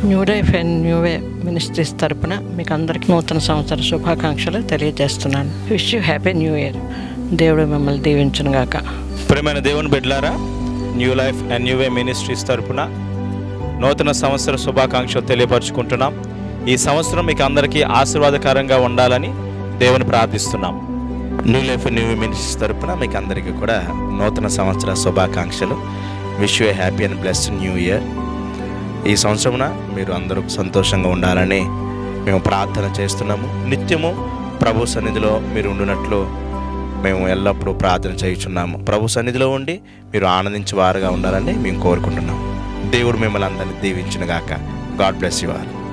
New life and new way ministries తరపున మీకు అందరికీ నూతన సంవత్సర శుభాకాంక్షలు తెలియజేస్తున్నాను. Wish you happy new year. దేవుడు మిమ్మల్ని దీవించును గాక. ప్రియమైన దేవుని బిడ్డలారా, new life and new way ministries తరపున నూతన సంవత్సర శుభాకాంక్షలు తెలియపరుచుకుంటున్నాం. ఈ సంవత్సరం మీకు అందరికీ ఆశీర్వాదకరంగా ఉండాలని దేవుని ప్రార్థిస్తున్నాం. New life new way ministries తరపున మీకు అందరికీ కూడా నూతన సంవత్సర శుభాకాంక్షలు. Wish you happy and blessed new year. ఈ సంవత్సరమున మీరు అందరూ సంతోషంగా ఉండాలని మేము ప్రార్థన చేస్తున్నాము. నిత్యము ప్రభు సన్నిధిలో మీరు ఉండునట్లు మేము ఎల్లప్పుడూ ప్రార్థన చేయుచున్నాము. ప్రభు సన్నిధిలో ఉండి మీరు ఆనందించేవారుగా ఉండాలని మేము కోరుకుంటున్నాము. దేవుడు మిమ్మల్ని అందరినీ దీవించును గాక. God bless you all.